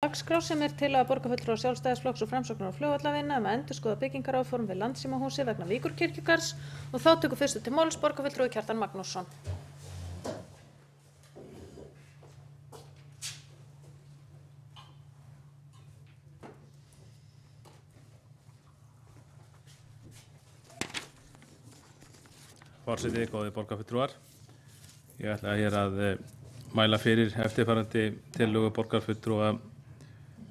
dagskrá sem tillaga borgarfulltrúa Sjálfstæðisflokks og Framsóknar og flugvallavinna að endurskoða byggingaráform við Landssímahúsi vegna Víkurkirkjugarðs og þá tekur fyrstur til máls borgarfulltrúi Kjartan Magnússon. Forseti, góðir borgarfulltrúar. Ég ætla hér að mæla fyrir eftirfarandi tillögu borgarfulltrúa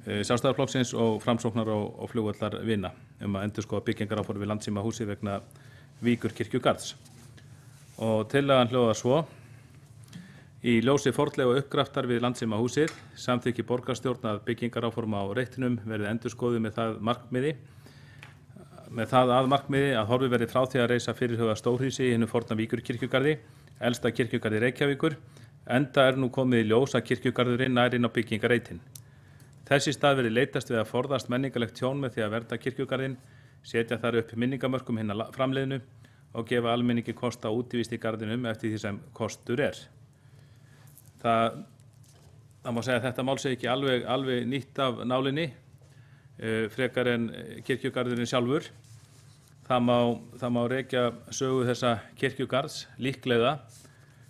Sjálfstæðisflokksins og Framsóknar og flugvallarvinna að endurskoða byggingaráform við Landssímahúsi vegna Víkurkirkjugarðs. Og tillagan hljóðar svo: Í ljósi fornleifa uppgraftar við Landssímahúsið samþykki borgarstjórn að byggingaráform á reitnum verði endurskoðuð með það að markmiði að horfið verði frá því að reisa fyrirhugað stórhýsi í hinum forna Víkurkirkjugarði, elsta kirkjugarði Reykjavíkur, enda nú komið í ljós að kirkjugarðurinn nær inn á byggingareitin. Þess í stað verði leitast við að forðast menningarlegt tjón með því að vernda kirkjugarðinn, setja þar upp minningamörkum hinna framleiðinu og gefa almenningi kost á útivist í garðinum eftir því sem kostur er. Það má segja að þetta mál sé ekki alveg nýtt af nálinni, frekar en kirkjugarðurinn sjálfur. Það má rekja sögu þessa kirkjugarðs líklega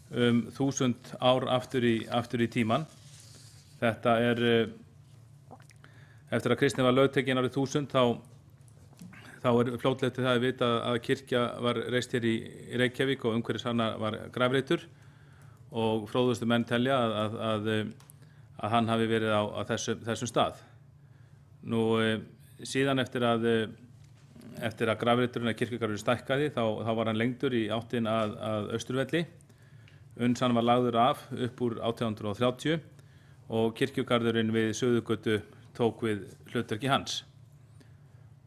1000 ár aftur í tíman. Þetta eftir að kristni var lögtekin árið 1000 þá fljótlega til það að vita að kirkja var reist hér í Reykjavík og umhverfis hana var grafreitur og fróðustu menn telja að hann hafi verið á þessum stað. Nú síðan eftir að grafreiturinn að kirkjugarður stækkaði þá var hann lengdur í áttin að Austurvelli. Hann var lagður af upp úr 1830 og kirkjugarðurinn við Suðurgötu tók við hlutverki hans.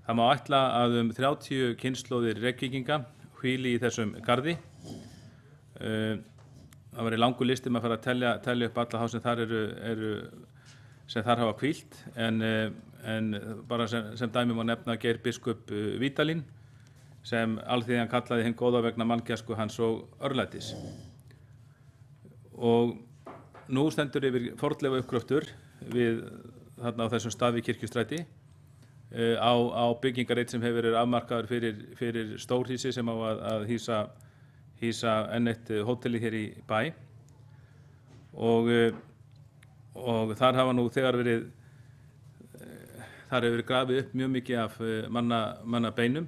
Það má ætla að 30 kynslóðir Reykvíkinga hvíli í þessum garði. Það var í langur listi með að fara að telja upp alla þá sem þar hafa hvílt, en bara sem dæmi má nefna Geir biskup Vídalín sem alþýðan kallaði hinn góða vegna manngæsku hans og örlætis. Og nú stendur yfir fornleifa uppgröftur við þarna á þessum stað við Kirkjustræti á byggingareit sem hefur verið afmarkaður fyrir stórhýsi sem á að hýsa enn eitt hóteli hér í bæ og þar hafa nú þegar þar hefur verið grafið upp mjög mikið af manna beinum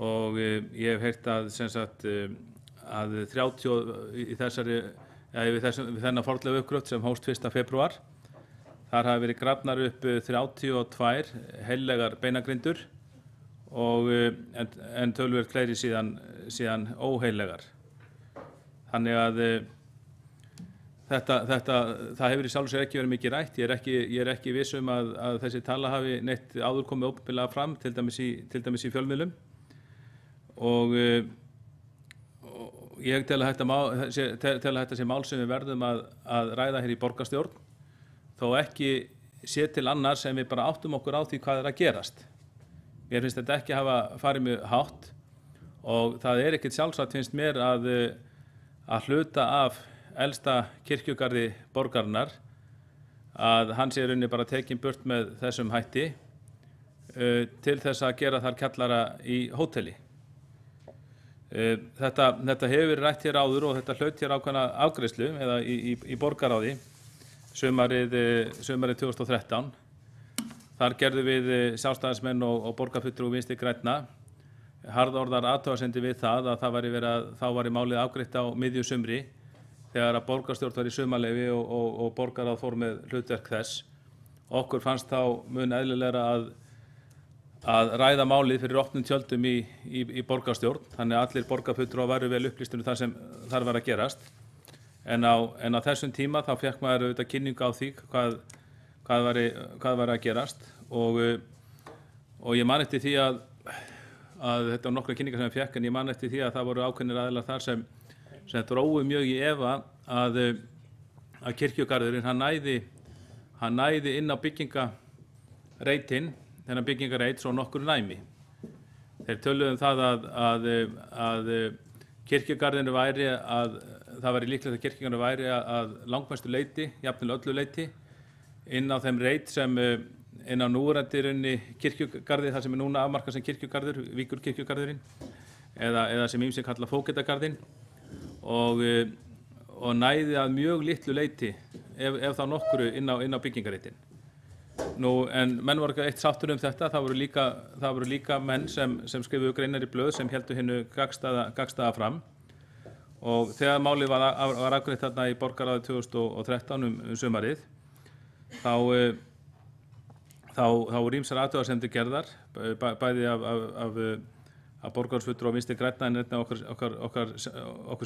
og ég hef heyrt að 30 við þennan fornleifa uppgröft sem hófst 1. febrúar þar hafa verið grafnar upp 32 heillegar beinagrindur en töluvert fleiri síðan óheillegar. Þannig að það hefur í sjálfu sér ekki verið mikið rætt. Ég er ekki viss að þessi tala hafi neitt áður komið opinberlega fram, til dæmis í fjölmiðlum. Og ég tel að þetta sé mál sem við verðum að ræða hér í borgarstjórn, þó ekki sé til annars sem við bara áttum okkur á því hvað að gerast. Mér finnst þetta ekki hafa farið mjög hátt og það ekkert sjálfsagt finnst mér að hluta af elsta kirkjugarði borgarinnar að hann sé rauninni bara tekin burt með þessum hætti til þess að gera þar kjallara í hóteli. Þetta hefur verið rætt hér áður og þetta hlaut hér ákveðna afgreiðslu eða í borgarráði sumarið 2013. Þar gerðum við sjálfstæðismenn og borgarfulltrúi Vinstri grænna harðorðar athugasemdir við það að þá væri málið afgreitt á miðju sumri þegar að borgarstjórn var í sumarleyfi og borgarráð fór með hlutverk þess. Okkur fannst þá mun eðlilegra að ræða málið fyrir opnum tjöldum í borgarstjórn, þannig að allir borgarfulltrúar væru vel upplýstir um það sem þar var að gerast. En á þessum tíma þá fékk maður auðvitað kynningu á því hvað var að gerast og ég man eftir því að þetta var nokkra kynningar sem ég fékk, en ég man eftir því að það voru ákveðnir aðilar þar sem drógu mjög í efa að kirkjugarðurinn hann næði inn á byggingareitinn, þennan byggingareit svo nokkur næmi. Þeir töluðu það að kirkjugarðinu það væri líklegt að kirkjugarðinu væri að langmestu leyti, jafnvel öllu leyti, inn á þeim reit sem inn á núverandi runni kirkjugarði, það sem núna afmarkað sem kirkjugarður, Víkurkirkjugarðurinn, eða sem ýmsir kalla Fógetagarðinn, og næði að mjög litlu leyti, ef þá nokkru, inn á byggingareitin. En menn voru ekki eitt sáttur þetta, það voru líka menn sem skrifuðu greinar í blöð sem héldu hinnu gagnstæða fram. Og þegar málið var afgreitt þarna í borgarráði 2013 sumarið, þá voru ýmsar athugasemdir gerðar, bæði af borgarráðsfulltrúa Vinstri grænna en einnig okkur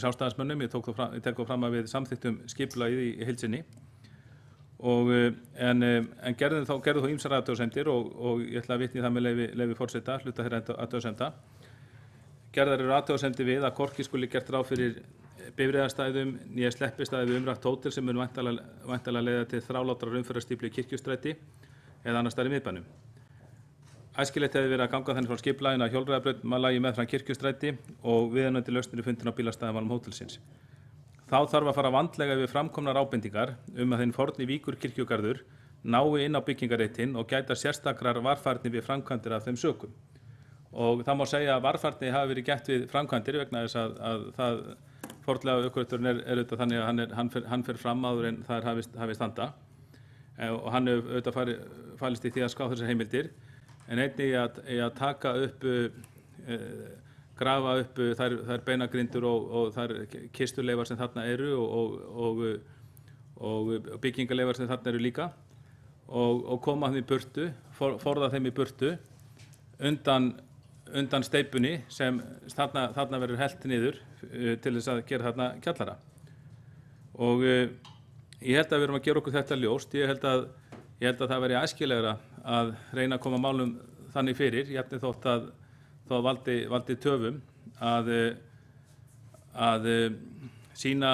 sjálfstæðismönnum. Ég tek þá fram að við samþykktum skipulagið í heild sinni. En gerðu þó ýmsar athugasemdir og ég ætla að vitna í það með leyfi forseta, hluta þeirra athugasemda. Gerðar eru athugasemdir við að hvorki skuli gert ráð fyrir bifreiðastæðum né sleppistæði við umrætt hótel sem mun væntanlega leiða til þrálátrar umferðarstíflu í Kirkjustræti eða annars staðar í miðbænum. Æskilegt hefði verið að ganga þannig frá skipulaginu að hjólreiðabraut lagi meðfram Kirkjustræti og viðunandi lausnir er fundin á bílastæðum hótelsins. Þá þarf að fara vandlega við framkomnar ábendingar að hinn forni Víkurkirkjugarður nái inn á byggingareitin og gæta sérstakrar varfærni við framkvæmdir af þeim sökum. Og það má segja að varfærni hafi verið gætt við framkvæmdir vegna þess að það fornlega ökurétturinn er auðvitað þannig að hann fer fram áður en það hafi standa. Og hann hefur auðvitað falist í því að skrá þessar heimildir, en einnig í að taka upp, grafa upp þær beinagrindur og þær kistuleifar sem þarna eru og byggingarleifar sem þarna eru líka og koma þeim í burtu, forða þeim í burtu undan steypunni sem þarna verður hellt niður til þess að gera þarna kjallara. Og ég held að við erum að gera okkur þetta ljóst. Ég held að það veri æskilegra að reyna að koma málum þannig fyrir, jafnvel þótt að valdi töfum að sýna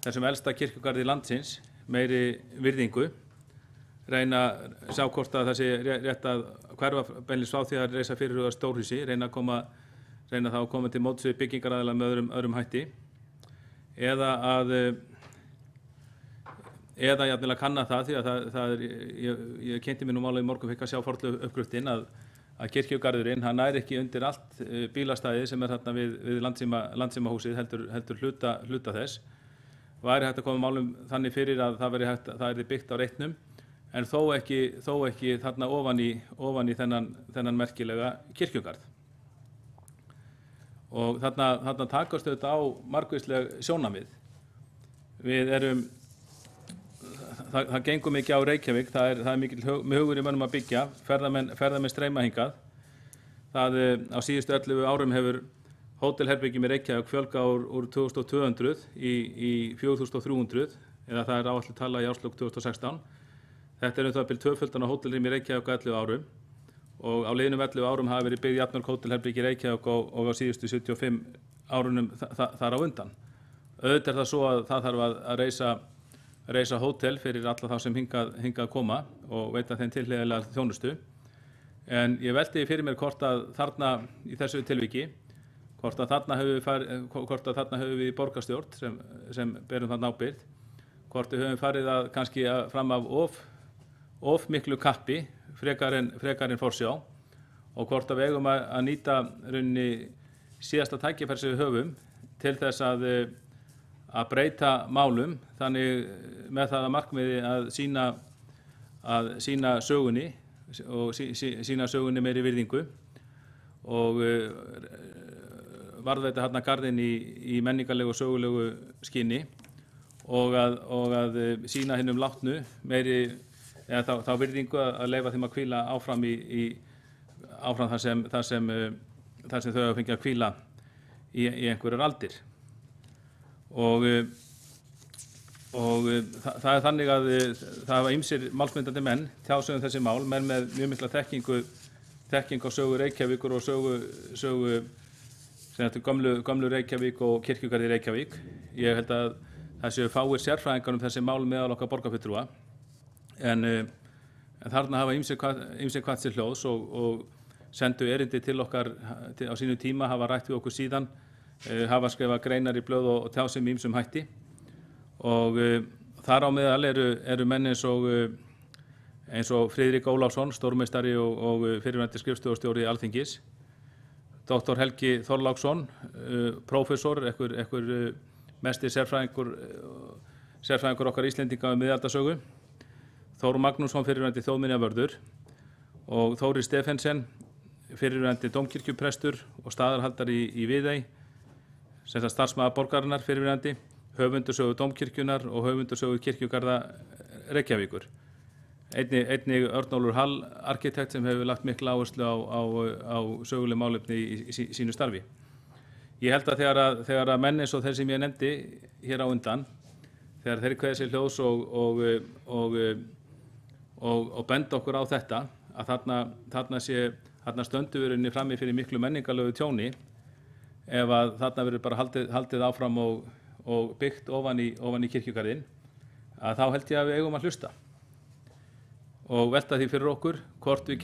þessum elsta kirkjugarði landsins meiri virðingu, reyna að sjá hvort að það sé rétt að hverfa beinlínis frá því að reisa fyrirhugað stórhúsi, reyna þá að koma til móts við byggingaraðila með öðrum hætti, eða jafnvel að kanna það, því að ég kynnti mér nú mála í morgun, fikk að sjá fornlegu uppgröftin að kirkjugarðurinn, hann nær ekki undir allt bílastæðið sem þarna við landssímahúsið, heldur hluta þess. Væri hægt að koma málum þannig fyrir að það yrði byggt á reitnum, en þó ekki þarna ofan í þennan merkilega kirkjugarð. Og þarna takast auðvitað á margvísleg sjónarmið. Það gengur mikið á Reykjavík, það er mikil hugur í mönnum að byggja, ferðamenn streyma hingað. Á síðustu 11 árum hefur hótelherbyggjum í Reykjavík fjölgað úr 2200 í 4300, eða það er áætluð tala í árslok 2016. Þetta er það bil tvöföldan á hótelrými í Reykjavík á 11 árum og á liðnum 11 árum hafa verið byggð jafnmörg hótelherbyggi í Reykjavík og á síðustu 75 árunum þar á undan. Auðvitað er það svo að það þarf að reisa hótel fyrir alla þá sem hingað koma og veita þeim tilhliðarlega þjónustu. En ég velti fyrir mér hvort að þarna í þessu tilviki, hvort að þarna höfum við borgarstjórn sem berum þarna ábyrgð, hvort við höfum farið kannski fram af of miklu kappi frekar en forsjá og hvort að við eigum að nýta rauninni síðasta tækifæri sem við höfum til þess að breyta málum, þannig með það að markmiði að sýna sögunni og sýna sögunni meiri virðingu og varðveita þarna garðinn í menningarlegu og sögulegu skyni og að sýna hinum látnu meiri, eða þá virðingu að leyfa þeim að hvíla áfram áfram þar sem þau hafa fengið að hvíla í einhverjar aldir. Og það er þannig að það hafa ýmsir málsmyndandi menn tjáð sig þessi mál, menn með mjög mikla þekking á sögu Reykjavíkur og sögu gömlu Reykjavík og kirkjugarði Reykjavík. Ég held að það séu fáir sérfræðingar þessi mál meðal okkar borgarfulltrúa, en þarna hafa ýmsir kvatt sér hljóðs og sendu erindi til okkar á sínu tíma, hafa rætt við okkur síðan, hafa skrifað greinar í blöð og tjáð sig með ýmsum hætti og þar á meðal eru menn eins og eins og Friðrik Ólafsson, stórmeistari og fyrrverandi skrifstofustjóri Alþingis, Dr. Helgi Þorláksson, prófessor, einhver mesti sérfræðingur okkar Íslendinga um miðaldasögu, Þór Magnússon, fyrrverandi þjóðminjavörður, og Þórir Stephensen, fyrrverandi dómkirkjuprestur og staðarhaldari í Viðey, sem sagt starfsmaður borgarinnar fyrrverandi, höfundursögu dómkirkjunar og höfundursögu kirkjugarða Reykjavíkur. Einnig Örnólfur Hall, arkitekt, sem hefur lagt mikla áherslu á söguleg málefni í sínu starfi. Ég held að þegar að menn eins og þeir sem ég nefndi hér á undan, þegar þeir kveða sér hljóðs og benda okkur á þetta, að þarna stöndum við rauninni frammi fyrir miklu menningarlegu tjóni ef að þarna verður bara haldið áfram og byggt ofan í kirkjugarðinn, að þá held ég að við eigum að hlusta og velta því fyrir okkur hvort við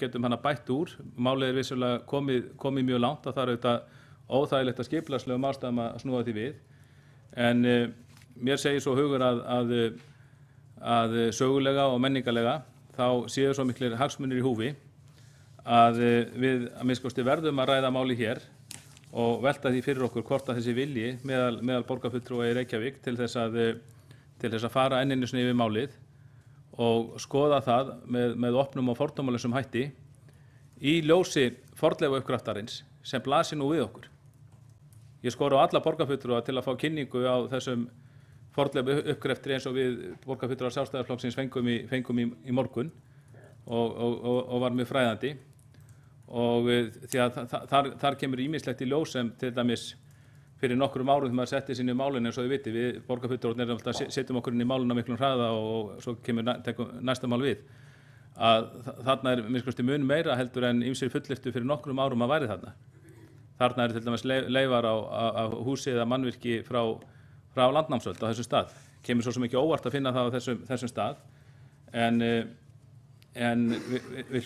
getum hana bætt úr. Málið er vissulega komið mjög langt og það er auðvitað óþægilegt að skipulagslegum ástæðum að snúa því við, en mér segir svo hugur að sögulega og menningarlega þá séu svo miklir hagsmunir í húfi að við að minnsta kosti verðum að ræða máli hér og velta því fyrir okkur hvort að þessi vilji meðal borgarfulltrúa í Reykjavík til þess að fara enn einu sinni yfir málið og skoða það með opnum og fordómalausum hætti í ljósi fornleifauppgraftarins sem blasir nú við okkur. Ég skora á alla borgarfulltrúa til að fá kynningu á þessum fornleifauppgrefti eins og við borgarfulltrúar Sjálfstæðisflokksins fengum í morgun og var mjög fræðandi, og því að þar kemur ýmislegt í ljós sem til dæmis fyrir nokkrum árum þegar maður setti sinni í málinu, eins og þið viti, við borgarfulltrúarnir alltaf setjum okkur inn í málinu á miklum hraða og svo tekur næsta mál við. Að þarna er minnst mun meira heldur en ýmsir fullyrtu fyrir nokkrum árum að væri þarna. Þarna eru til dæmis leifar á húsi eða mannvirki frá landnámsöld á þessum stað. Kemur svo sem ekki óvart að finna það á þessum stað, en við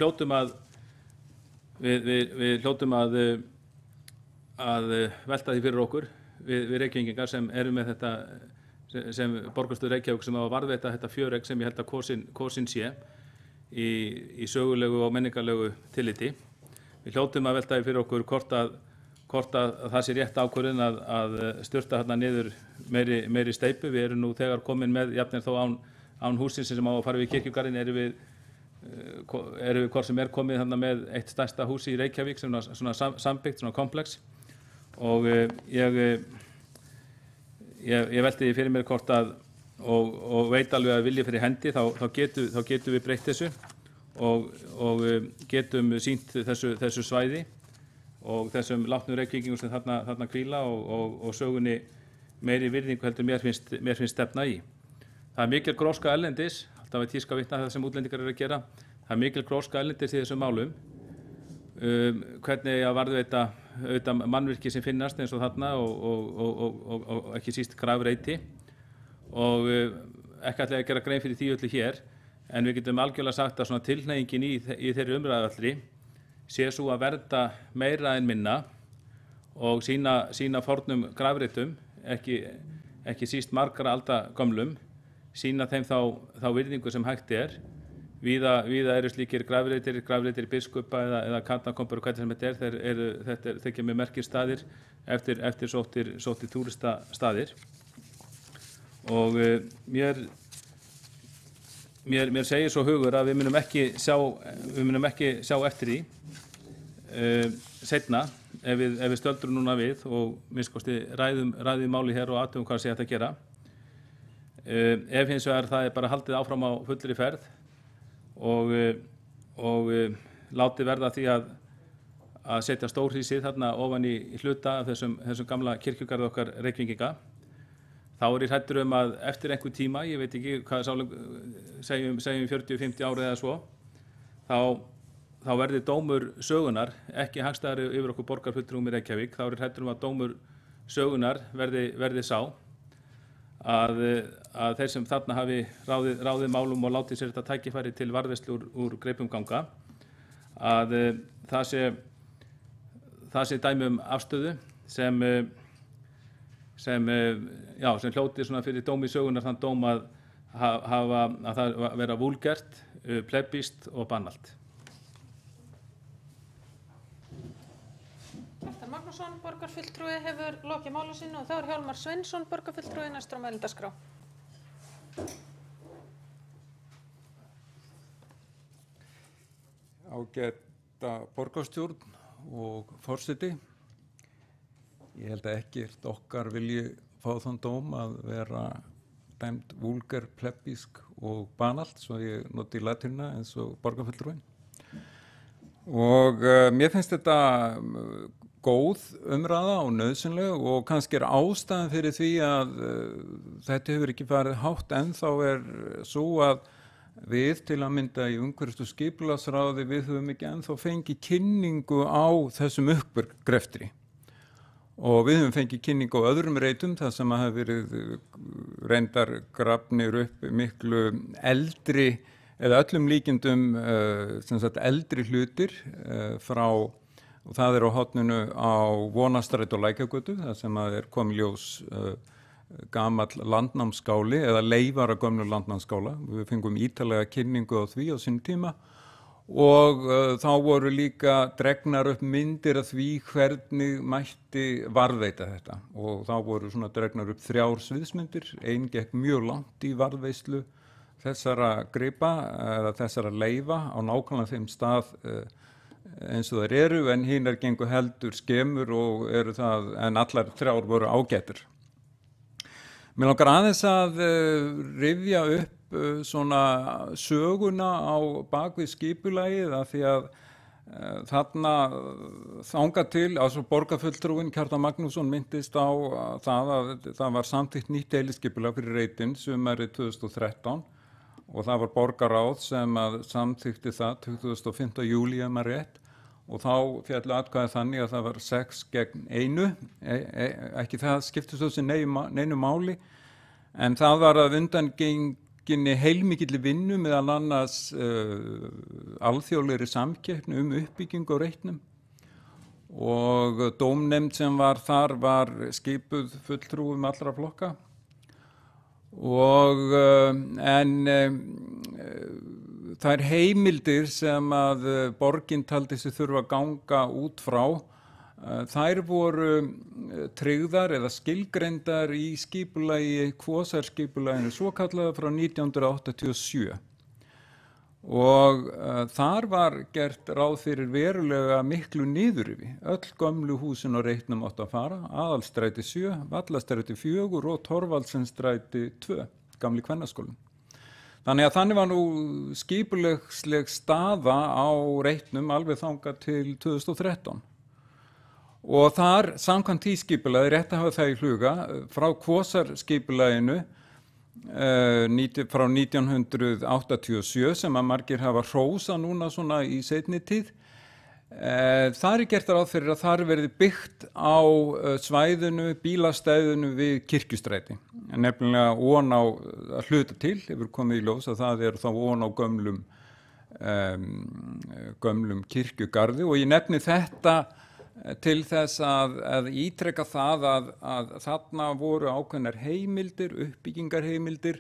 hljótum að velta því fyrir okkur við Reykvíkingar sem eru með þetta sem borgarstjóri Reykjavík sem á að varðveita þetta fjöregg sem ég held að kosin sé í sögulegu og menningarlegu tilliti. Við hljótum að velta því fyrir okkur hvort að það sé rétt ákvörðun að styrta hérna niður meiri steypu. Við erum nú þegar komin með, jafnir þó án húsins sem á að fara við kirkjugarðinn, erum við hvort sem komið þarna með eitt stærsta húsi í Reykjavík, svona sambyggt, svona komplex, og ég velti því fyrir mér hvort að og veit alveg að vilja fyrir hendi þá getum við breytt þessu og getum sýnt þessu svæði og þessum látnu Reykvíkingum sem þarna hvíla og sögunni meiri virðingu heldur mér finnst stefna í. Það er mikil gróska erlendis, alltaf er tíska vitna það sem útlendingar eru að gera. Það er mikil gróska erlendis í þessum málum, hvernig að varðveita mannvirki sem finnast eins og þarna og ekki síst grafreiti, og ekki ætla að gera grein fyrir því öllu hér, en við getum algjörlega sagt að svona tilhneigingin í þeirri umræðu allri sé svo að verða meira en minna og sína fornum grafreitum, ekki síst margra alda gömlum, sína þeim þá virðingu sem hægt er. Víða eru slíkir grafreitir biskupa eða kantnakompur og hvernig sem þetta er, þetta þykja með merkir staðir eftir sóttir túristastaðir. Og mér segir svo hugur að við munum ekki sjá eftir því seinna ef við stöldrum núna við og minnst kosti ræðum máli hér og athugum hvað sé hægt að gera. Ef hins vegar það er bara haldið áfram á fullri ferð og látið verða því að setja stórhýsið þarna ofan í hluta af þessum gamla kirkjugarði okkar Reykvíkinga, þá er ég hræddur að eftir einhver tíma, ég veit ekki hvað segjum 40-50 ára eða svo, þá verði dómur sögunar ekki hagstæðari yfir okkur borgarfulltrúum í Reykjavík. Þá er ég hræddur að dómur sögunar verði sá að þeir sem þarna hafi ráðið málum og látið sér þetta tækifæri til varðveislu úr greipum ganga, að það sé dæmi afstöðu sem hljóti svona fyrir dómi sögunar þann dóm að að það vera vúlgert, plebískt og bannalt. Kjartan Magnússon, borgarfulltrúi, hefur lokið máli sínu og þá Hjálmar Sveinsson, borgarfulltrúi, næstur á mælendaskrá. Ágæta borgarstjórn og forseti. Ég held að ekkert okkar vilji fá þann dóm að vera dæmt vúlger, plebísk og banalt, svo ég noti latína eins og borgarfulltrúin. Og mér finnst þetta góð umræða og nauðsynleg og kannski ástæðan fyrir því að þetta hefur ekki farið hátt ennþá svo að við til að mynda í umhverfis- og skipulagsráði við höfum ekki ennþá fengið kynningu á þessum uppgreftri. Og við höfum fengið kynningu á öðrum reitum þar sem hafa verið reyndar grafnir upp miklu eldri eða öllum líkindum eldri hlutir frá, og það á horninu á Vonarstræti og Lækjargötu, þar sem komið ljós gamall landnámsskáli eða leifar af gömlu landnámsskála. Við fengum ítarlega kynningu á því á sínum tíma og þá voru líka dregnar upp myndir af því hvernig mætti varðveita þetta og þá voru svona dregnar upp 3 sviðsmyndir. Ein gekk mjög langt í varðveislu þessara gripa eða þessara leifa á nákvæmlega þeim stað eins og þær eru, en hinar gengu heldur skemur og eru það, en allar 3 voru ágætar. Mér langar aðeins að rifja upp svona söguna á bakvið skipulagið af því að þangað til, altså borgarfulltrúinn Kjartan Magnússon minntist á það að það var samþykkt nýtt deiliskipulag fyrir Reitinn sumarið 2013 og það var borgarráð sem samþykkti það 25. júlí ef maður rétt og þá féllu atkvæði þannig að það var 6 gegn 1, ekki það skiptist þessi neinu máli, en það var að undangenginni heilmikilli vinnu meðal annars alþjóðlegri samkeppni uppbyggingu á Reitnum og dómnefnd sem var þar var skipuð fulltrúum allra flokka og þær heimildir sem að borgin taldi sig þurfa að ganga út frá, þær voru tryggðar eða skilgreindar í skipulagi, Kvosarskipulaginu svokallaða frá 1987. Og þar var gert ráð fyrir verulega miklu niðurrifi. Öll gömlu húsin á Reitnum áttu að fara, Aðalstræti 7, Vallastræti 4 og Thorvaldsensstræti 2, gamli kvennaskólinn. Þannig var nú skipulegsleg staða á Reitnum alveg þangað til 2013. Og þar, samkvæmt því skipulagi, rétt að hafa það í huga, frá Kvosarskipulaginu frá 1987 sem að margir hafa hrósað núna svona í seinni tíð, þar gert ráð fyrir að þar verði byggt á svæðinu, bílastæðinu við Kirkjustræti. Nefnilega ofan á að hluta til, hefur komið í ljós að það þá ofan á gömlum kirkjugarði og ég nefni þetta til þess að ítreka það að þarna voru ákveðnar heimildir, uppbyggingarheimildir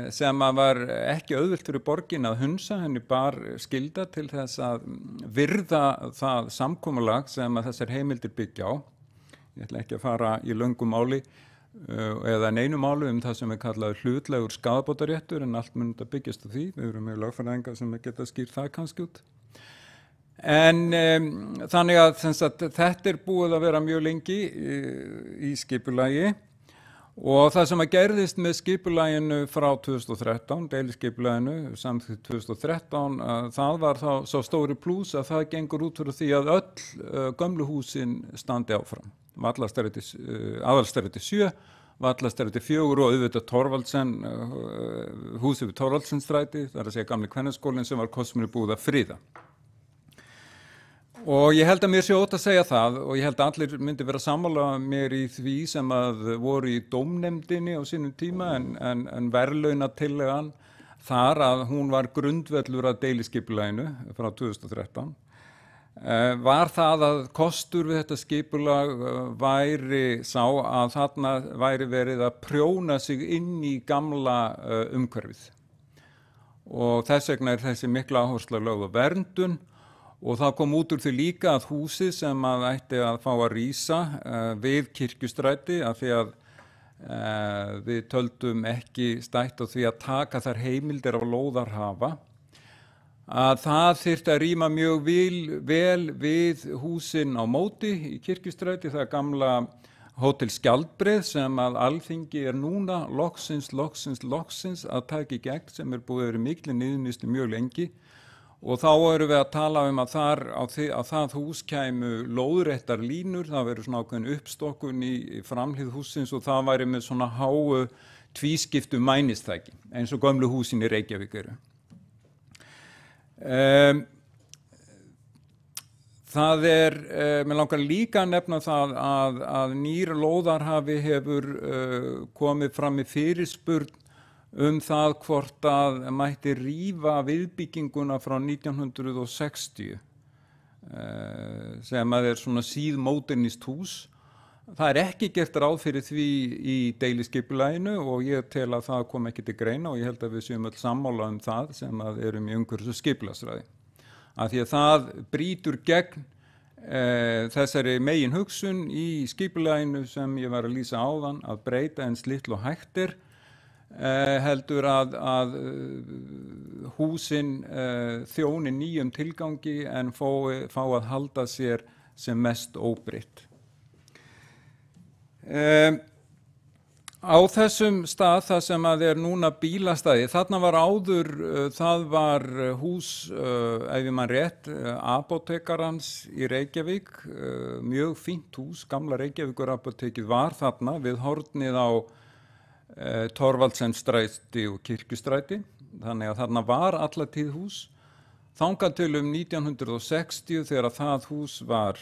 sem var ekki auðvelt fyrir borgin að hunsa, henni bar skylda til þess að virða það samkomulag sem að þessar heimildir byggja á. Ég ætla ekki að fara í löngu máli eða neinu máli það sem kallaður hlutlægur skaðabótaréttur en allt mun þetta byggjast á því. Við erum með lögfræðinga sem geta skýrt það kannski út. En þannig að þetta búið að vera mjög lengi í skipulagi og það sem að gerðist með skipulaginu frá 2013, deiliskipulaginu samþykkt 2013, það var þá svo stóri plús að það gengur út fyrir því að öll gömlu húsin standi áfram. Aðalstræti 7, Vallastræti 4 og auðvitað Thorvaldsen, húsið við Thorvaldsensstræti, það að segja gamli kvennaskólinn sem var kosminu búið að friða. Og ég held að mér sé ótt að segja það og ég held að allir myndi vera sammála mér í því sem að voru í dómnefndinni á sínum tíma en verðlaunatillagan þar að hún var grundvöllur að deiliskipulaginu frá 2013. var það að kostur við þetta skipulag væri sá að þarna væri verið að prjóna sig inn í gamla umhverfið. Og þess vegna þessi mikla áhersla lögð á verndun og það kom út úr því líka að húsið sem að ætti að fá að rísa við Kirkjustræti af því að við töldum ekki stætt á því að taka þær heimildir af lóðarhafa að það þyrfti að rýma mjög vel við húsin á móti í Kirkjustræti, það gamla Hótel Skjaldbreið sem að Alþingi núna loksins að taka í gegn sem búið að vera miklu niðurníðslu mjög lengi og þá erum við að tala að það hús kæmu lóðréttar línur, það verður svona ákveðin uppstokkun í framhlið húsins og það væri með svona háu tvískiptu mænistæki eins og gömlu húsin í Reykjavík eru. Það mér langar líka að nefna það að nýr lóðarhafi hefur komið fram með fyrirspurn það hvort að mætti rífa viðbygginguna frá 1960 sem að svona síðmódernist hús. Það ekki gert ráð fyrir því í deiliskipulaginu og ég tel að það kom ekki til greina og ég held að við séum öll sammála það sem að erum í umhverfis- og skipulagsráði. Af því að það brýtur gegn þessari megin hugsun í skipulaginu sem ég var að lýsa áðan að breyta eins litlu og hægt heldur að húsin þjóni nýjum tilgangi en fá að halda sér sem mest óbreytt. Á þessum stað það sem að núna bílastæði, þarna var áður, það var hús, ef ég man rétt, apótekarans í Reykjavík, mjög fínt hús, gamla Reykjavíkur apótekið var þarna við hornið á Thorvaldsensstræti og Kirkjustræti, þannig að þarna var alla tíð hús, þangað til 1960 þegar það hús var,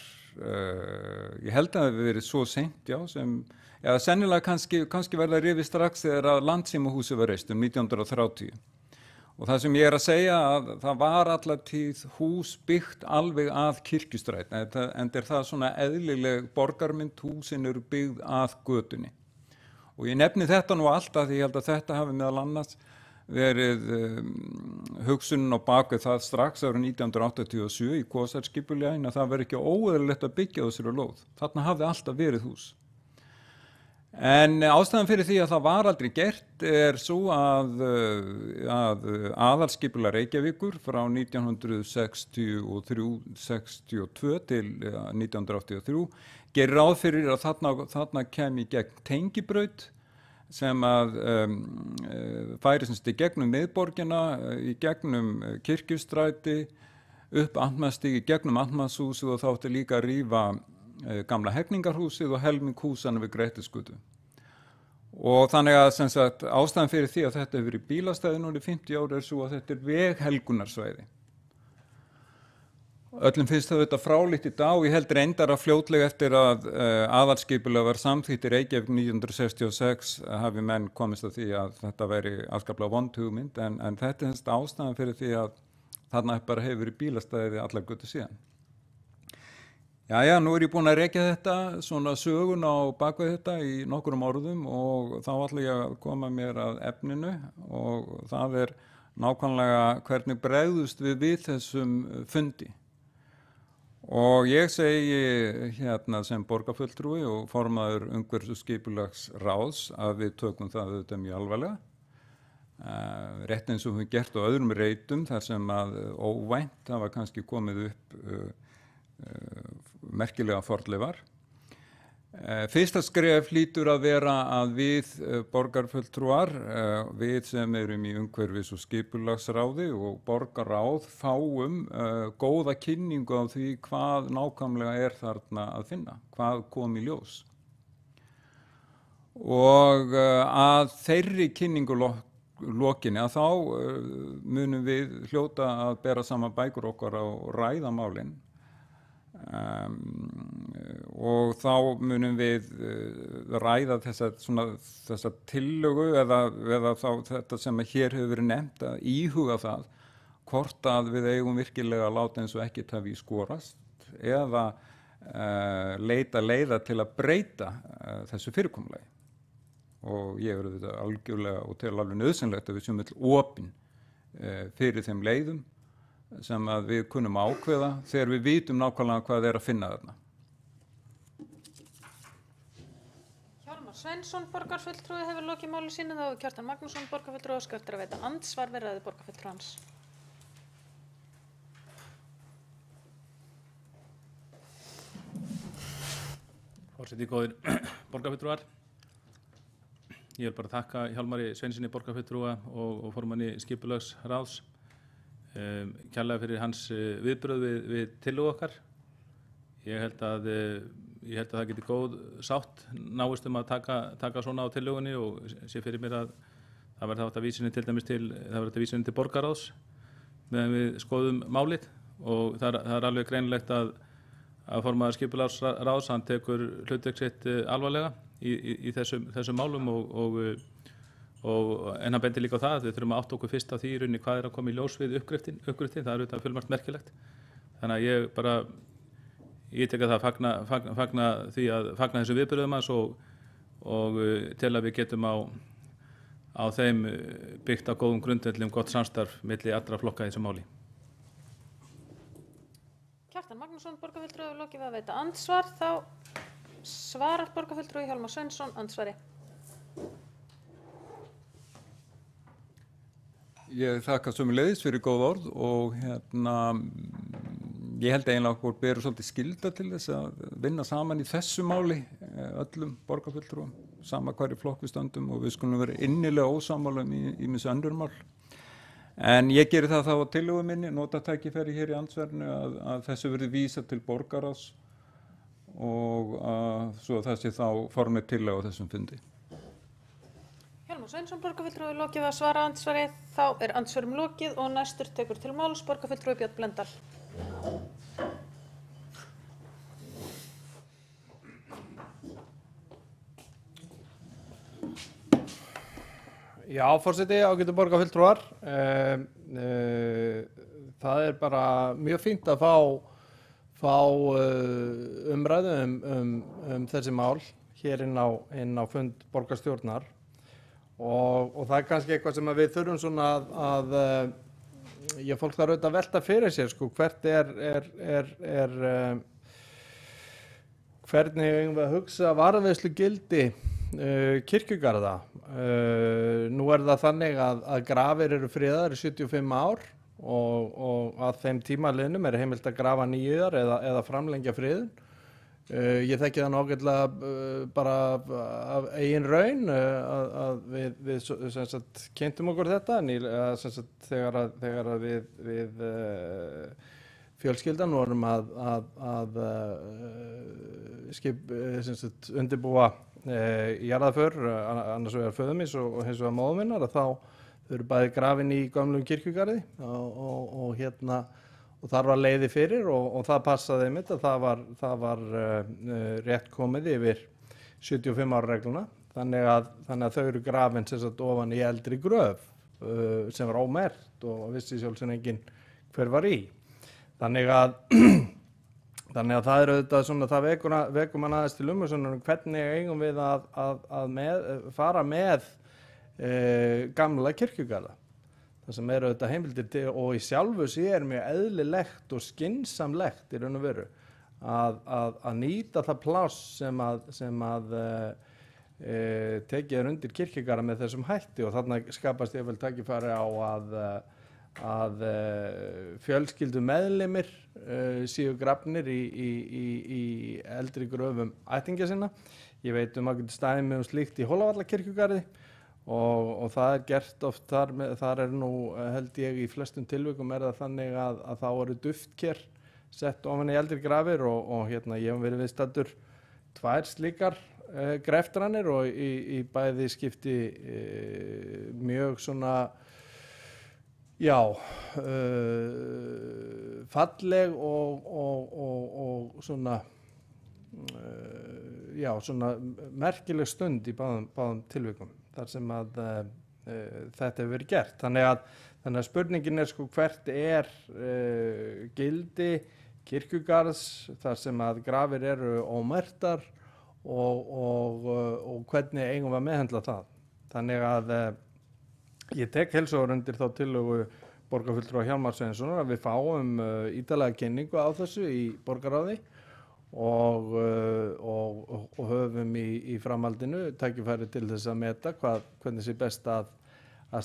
ég held að það hefði verið svo seint, já, eða sennilega kannski verða rifið strax þegar að Landssímahúsið var reist 1930. Og það sem ég að segja að það var alla tíð hús byggt alveg að Kirkjustræti, en það svona eðlileg borgarmynd, húsin eru byggð að götunni. Og ég nefni þetta nú alltaf því ég held að þetta hafi meðal annars verið hugsunin á bak við það strax árið 1987 í Kosarskipulaginu að það verið ekki óeðlilegt að byggja þessari lóð. Þarna hafði alltaf verið hús. En ástæðan fyrir því að það var aldrei gert svo að aðalskipulag Reykjavíkur frá 1962 til 1983 gerir ráð fyrir að þarna kemi í gegn tengibraut sem að færi semst í gegnum miðborgina, í gegnum Kirkjustræti, upp Amtmannsstíg, í gegnum Amtmannshúsið og þá átti líka að rífa gamla Hegningarhúsið og helming húsana við Grettisgötu. Og þannig að sem sagt, ástæðan fyrir því að þetta hefur verið bílastæði núna í 50 ára svo að þetta veghelgunarsvæði. Öllum finnst þetta fráleitt í dag og ég held reyndar að fljótlega eftir að aðalskipulag var samþykkt í Reykjavík 1966 hafi menn komist að því að þetta væri afskaplega vond hugmynd en þetta er ástæðan fyrir því að þarna bara hefur verið bílastæði allar götur síðan. Jæja, nú ég búinn að rekja þetta, svona sögun á bakvið þetta í nokkrum orðum og þá ætla ég að koma mér að efninu og það nákvæmlega hvernig bregðust við þessum fundi. Og ég segi hérna sem borgarfulltrúi og formaður umhverfis- og skipulagsráðs að við tökum það auðvitað mjög alvarlega. Rétt eins og við gert á öðrum reitum þar sem að óvænt hafa kannski komið upp merkilega fornleifar. Fyrsta skref hlýtur að vera að við borgarfulltrúar, við sem erum í umhverfis- og skipulagsráði og borgarráð fáum góða kynningu á því hvað nákvæmlega þarna að finna, hvað kom í ljós. Og að þeirri kynningu lokinni að þá munum við hljóta að bera saman bækur okkar á ræðamálin. Og þá munum við ræða þessa tillögu eða þá þetta sem hér hefur verið nefnt að íhuga það hvort að við eigum virkilega að láta eins og ekkert hafi skorast eða leita leiða til að breyta þessu fyrirkomulagi. Og ég verður þetta algjörlega og tel alveg nauðsynlegt að við séum öll opin fyrir þeim leiðum sem að við kunnum ákveða þegar við vitum nákvæmlega hvað er að finna þarna. Hjálmar Sveinsson, borgarfulltrúi, hefur lokið máli sínu. Þá hefur Kjartan Magnússon, borgarfulltrúi, óskað eftir að veita andsvar við ræðu borgarfulltrúans. Forseti góðir borgarfulltrúar. Ég vil bara þakka Hjálmari Sveinssyni borgarfulltrúa og formanni skipulagsráðs kærlega fyrir hans viðbrögð við tillögu okkar. Ég held að það geti góð sátt náist að taka svona á tillögunni og sé fyrir mér að það verði átt að vísa henni til dæmis til borgarráðs meðan við skoðum málið og það er alveg greinilegt að formaður skipulagsráðs hann tekur hlutverk sitt alvarlega í þessum málum en hann bendir líka á það að við þurfum að átta okkur fyrst á því í rauninni hvað er að koma í ljós við uppgriftin, það er auðvitað fjölmargt merkilegt. Þannig að ég tek að það fagna þessum viðbrögðum hans og til að við getum á þeim byggt á góðum grundvelli gott samstarf milli allra flokka í þessu máli. Kjartan Magnússon, borgarfulltrúi, hefur lokið við að veita andsvar. Þá svarar borgarfulltrúi Hjálmar Sveinsson andsvari. Ég þakka sömuleiðis fyrir góð orð og ég held eiginlega okkur berum svolítið skylda til þess að vinna saman í þessu máli öllum borgarfulltrúum, sama hverju flokk við stöndum og við skulum vera innilega ósammála í ýmis önnur mál. En ég geri það þá á tillögu minni, nota tækifæri hér í andsvarinu að þessu verði vísað til borgarráðs og svo það sé þá formið tillögu á þessum fundi. Hjálmar Sveinsson, borgarfulltrúi, lokið við að svara andsvari. Þá er andsvörum lokið og næstur tekur til máls borgarfulltrúi Björn Blöndal. Já, forseti, ágætu borgarfulltrúar. Það er bara mjög fínt að fá umræðu þessi mál hér inn á fund borgarstjórnar og það er kannski eitthvað sem við þurfum svona að fólk þarf auðvitað að velta fyrir sér, sko, hvernig eigum við að hugsa varðveislugildi kirkjugarða. Nú er það þannig að grafir eru friðaðar í 75 ár og að þeim tíma liðnum er heimilt að grafa nýjar eða framlengja friðun. Ég þekki það ágætlega bara af eigin raun að við sem sagt kynntum okkur þetta sem sagt þegar við fjölskyldan vorum að undirbúa jarðaför, annars vegar föður míns og hins vegar móður minnar, að þá þau eru bæði grafin í gömlum kirkjugarði og þar var leiði fyrir og það passaði einmitt að það var rétt komið yfir 75 ára regluna, þannig að þau eru grafin sem sagt ofan í eldri gröf sem var ómerkt og vissi sjálfsögðu enginn hver var í. Þannig að það er auðvitað svona, það vekur mann aðeins til umhugsunar hvernig eigum við að fara með gamla kirkjugarða. Það sem eru auðvitað heimildir til og í sjálfu sér mjög eðlilegt og skynsamlegt í raun og veru að nýta það pláss sem tekið er undir kirkjugarða með þessum hætti og þarna skapast ég vel tækifæri á að fjölskyldu meðlimir séu grafnir í eldri gröfum ættingja sinna. Ég veit ágætis dæmi slíkt í Hólavallakirkjugarði og það er gert oft þar er nú held ég í flestum tilvikum er það þannig að þá eru duftker sett ofan í eldri grafir og ég hef verið viðstaddur 2 slíkar greftranir og í bæði skipti mjög svona falleg og svona svona merkileg stund í báðum tilvikum þar sem að þetta hefur verið gert. Þannig að spurningin sko hvert gildi kirkjugarðs þar sem að grafir eru ómerktar og hvernig eigum við að meðhöndla það. Þannig að ég tek heils hugar undir þá tillögu borgarfulltrúa Hjálmars Sveinssonar að við fáum ítarlega kynningu á þessu í borgarráði og höfum í framhaldinu tækifæri til þess að meta hvernig sé best að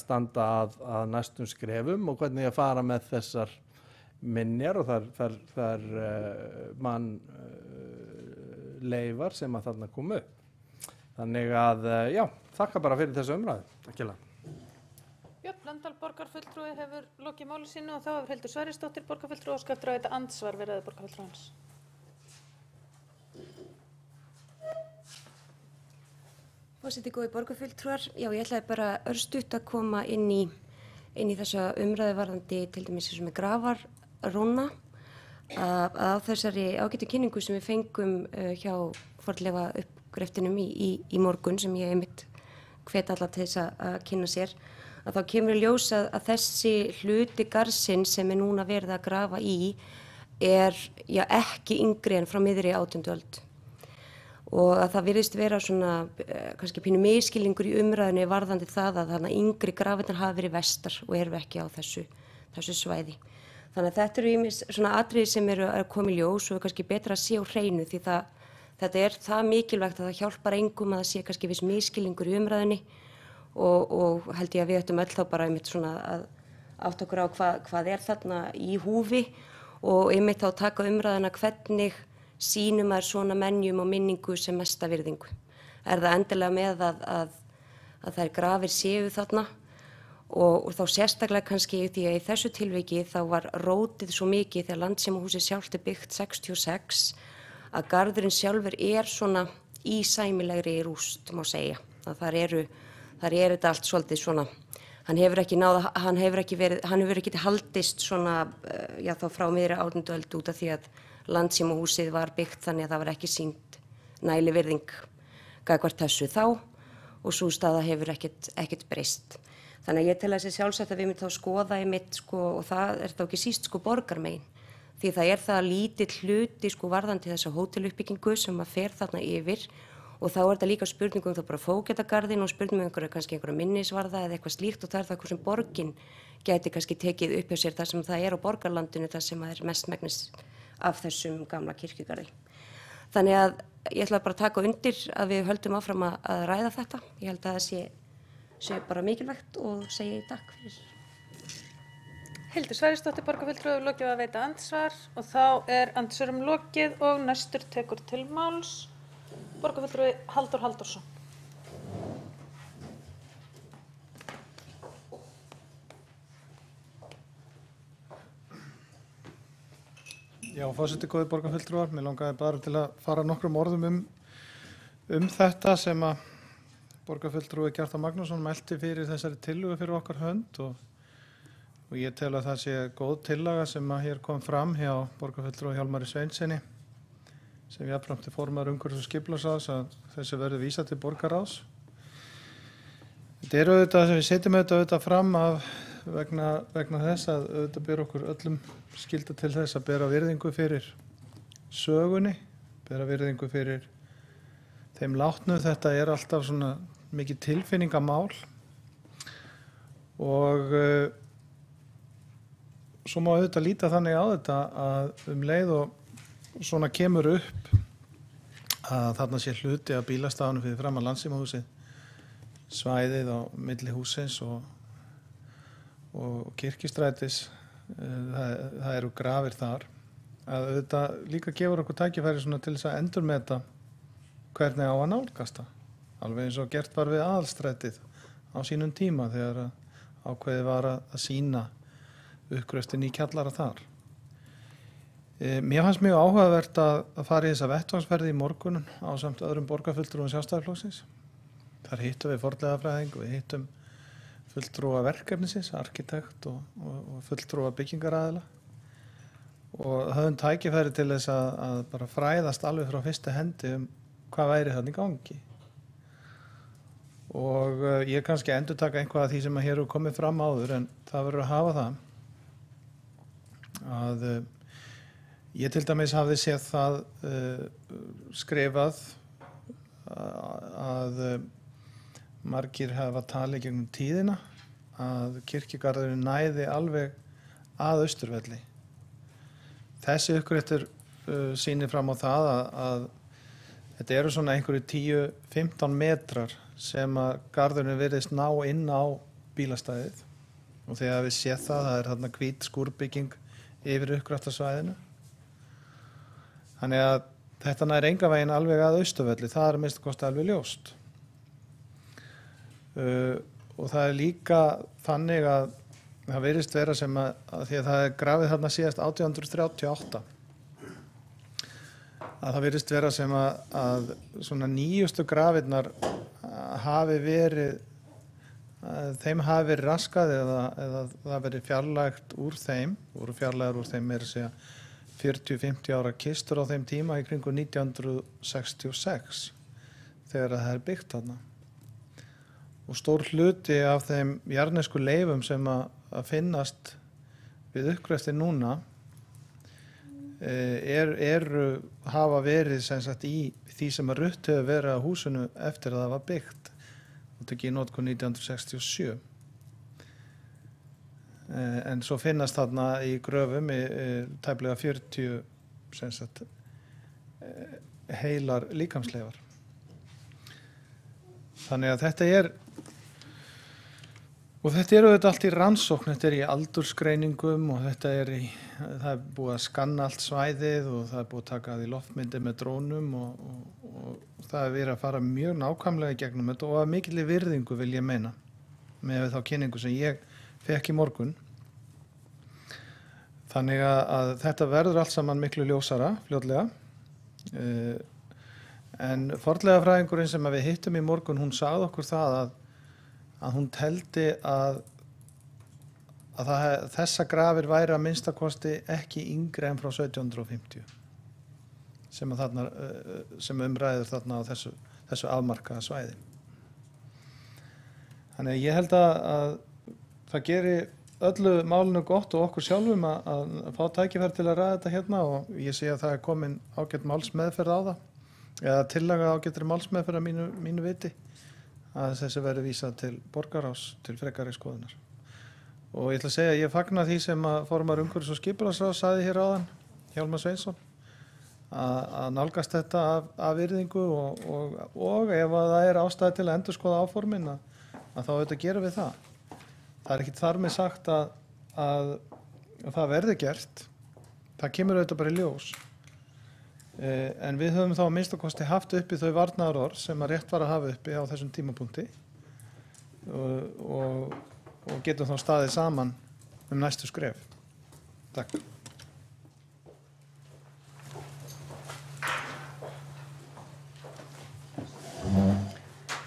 standa að næstum skrefum og hvernig að fara með þessar minjar og þar leifar sem að þarna komu upp. Þannig að, já, þakka bara fyrir þessu umræðu. Takkilega. Björn Blöndal borgarfulltrúi hefur lokið máli sínu og þá hefur Hildur Sverrisdóttir borgarfulltrúi og eftir að veita andsvar við ræðu borgarfulltrúans. Forseti, góðir borgarfulltrúar, já, ég ætlaði bara örstutt að koma inn í þessa umræðu varðandi til dæmis sem er grafarróna á þessari ágætu kynningu sem við fengum hjá fornleifa uppgreftinum í morgun sem ég einmitt hvet alla til þess að kynna sér, að þá kemur í ljós að þessi hluti garðsins sem er núna verið að grafa í ekki yngri en frá miðri 18. öld. Og að það virðist vera svona kannski pínu misskilningur í umræðunni varðandi það að þarna yngri grafirnar hafa verið vestar og eru ekki á þessu svæði. Þannig að þetta eru ýmis svona atriði sem eru að koma í ljós og er kannski betra að sé á hreinu því þetta er það mikilvægt að það hjálpar engum að það sé kannski viss misskilningur í umræðunni og held ég að við ættum öll þá bara einmitt svona að átta okkur á hvað er þarna í húfi og einmitt þá taka umræðuna hvernig sýnum maður svona menjum og minningu sem mesta virðingu. Er það endilega með að þær grafir séu þarna og þá sérstaklega kannski því að í þessu tilviki þá var rótið svo mikið þegar Landssímahúsið sjálft er byggt 66 að garðurinn sjálfur er svona í sæmilegri rúst má segja. Þar er þetta allt svolítið svona, hann hefur ekki haldist svona, já þá frá miðri 18. öld út af því að Landssímahúsið var byggt þannig að það var ekki sýnd nægileg virðing gagnvart þessu þá og sú staða hefur ekkert breyst. Þannig að ég tel að þessi sjálfsagt að við myndum þá skoða einmitt og það er þá ekki síst borgarmegin því það er það lítill hluti varðandi þessa hóteluppbyggingu sem að fer þarna yfir og þá er þetta líka spurningum þá bara fógetagarðin og spurningum kannski einhverja minnisvarða eða eitthvað slíkt og það er það hversum borgin gæti kannski tekið upp hjá sér þar sem það er á borgarlandinu þar sem það er mestmegnis af þessum gamla kirkjugarði. Þannig að ég ætla bara að taka undir að við höldum áfram að ræða þetta. Ég held að það sé bara mikilvægt og segi takk fyrir. Hildur Sverrisdóttir borgarfulltrúi hefur lokið að veita andsvar og þá er andsvörum lokið og næstur tekur til máls borgarfulltrúi Halldór Halldórsson. Já, forseti, góðir borgarfulltrúar, mér langaði bara til að fara nokkrum orðum um þetta sem að borgarfulltrúi Kjartan Magnússon mælti fyrir þessari tillögu fyrir okkar hönd og ég tel að það sé góð tillaga sem að hér kom fram hjá borgarfulltrúi Hjálmari Sveinsssyni sem jafnframt er formaður umhverfis- og skipulagsráðs að þessu verði vísað til borgarráðs. Þetta er auðvitað sem við setjum auðvitað fram vegna þess að auðvitað ber okkur öllum skylda til þess að bera virðingu fyrir sögunni, bera virðingu fyrir þeim látnu. Þetta er alltaf svona mikið tilfinningamál og svo má auðvitað líta þannig á þetta að leið og svona kemur upp að þarna sé hluti af bílastæðunum fyrir fram að Landssímahúsið, svæðið á milli hússins og kirkjustrætis, það eru grafir þar, að auðvitað líka gefur okkur tækifæri svona til þess að endurmeta hvernig á að nálgast það. Alveg eins og gert var við Aðalstrætið á sínum tíma þegar ákveðið var að sýna uppgröftin í kjallara þar. Mér fannst mjög áhugavert að fara í þessa vettvangsferð í morgun ásamt öðrum borgarfulltrúum Sjálfstæðisflokksins. Þar hittum við fornleifafræðing, við hittum fulltrúa verkefnisins, arkitekt og fulltrúa byggingaraðila og höfum tækifæri til þess að bara fræðast alveg frá fyrstu hendi hvað væri þarna í gangi. og ég kannski endurtaka eitthvað af því sem hér hefur komið fram áður, en það verður að hafa það að ég til dæmis hafði séð það skrifað að margir hafa talið gegnum tíðina að kirkjugarðurinn næði alveg að Austurvelli. Þessi uppgrettur sýnir fram á það að þetta eru svona einhverju 10-15 metrar sem að garðurinn virðist ná inn á bílastæðið, og þegar við séð það er þarna hvít skúrbygging yfir uppgrættarsvæðinu. Þannig að þetta nær engan veginn alveg að Austurvelli, það er minnst kosti alveg ljóst. Og það er líka þannig að það virðist vera sem að því að það er grafið þarna síðast 1838, að það virðist vera sem að svona nýjustu grafirnar hafi verið, þeim hafi verið raskað eða það verið fjarlægt úr þeim, voru fjarlægar úr þeim meira að segja 40-50 ára kistur á þeim tíma í kringu 1966 þegar það er byggt þarna. Og stór hluti af þeim jarðnesku leifum sem að finnast við uppgræftir núna hafa verið sem sagt í því sem að rutt hefur verið á húsinu eftir að það var byggt og tekið í notkun 1967. En svo finnast þarna í gröfum tæplega 40 sem sagt heilar líkamsleifar. Þannig að þetta er auðvitað allt í rannsókn, þetta er í aldursgreiningum og það er búið að skanna allt svæðið og það er búið að taka því loftmyndir með drónum og það er verið að fara mjög nákvæmlega í gegnum þetta og að mikilli virðingu vil ég meina með þá kynningu sem ég fekk í morgun. Þannig að þetta verður allt saman miklu ljósara fljótlega. En fornleifafræðingurinn sem við hittum í morgun, hún sagði okkur það að hún teldi að þessa grafir væri að minnstakosti ekki yngri en frá 1750 sem umræður þarna á þessu afmarkaða svæði. Þannig að ég held að það geri öllu málinu gott og okkur sjálfum að fá tækifæri til að ræða þetta hérna, og ég sé að það er komin ágætt málsmeðferð á það, eða tillaga ágættri málsmeðferð að mínu viti, að þessi verði vísað til borgarráðs til frekari skoðunar. Og ég ætla að segja að ég fagna því sem að formaður umhverfis- og skipulagsráðs sagði hér áðan, Hjálmar Sveinsson, að nálgast þetta af virðingu og ef að það er ástæði til að endurskoða áformin að þá auðvitað gerum við það. Það er ekkert þar með sagt að það verði gert, það kemur auðvitað bara í ljós. En við höfum þá að minnstakosti haft uppi þau varnaðarorð sem að rétt var að hafa uppi á þessum tímapunkti og getum þá staðið saman næstu skref. Takk.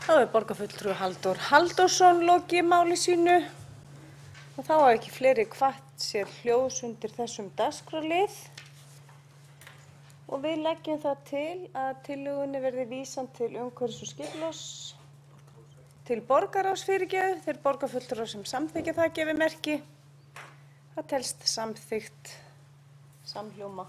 Þá er borgarfulltrúi Halldór Halldórsson lokið máli sínu og þá hafa ekki fleiri kvatt sér hljóðs undir þessum dagskrárlið. Og við leggjum það til að tillögunni verði vísað til umhverfis- og skipulags til borgarráðs þeir borgarfulltrúar sem samþykkja það gefi merki. Það telst samþykkt samhljóma.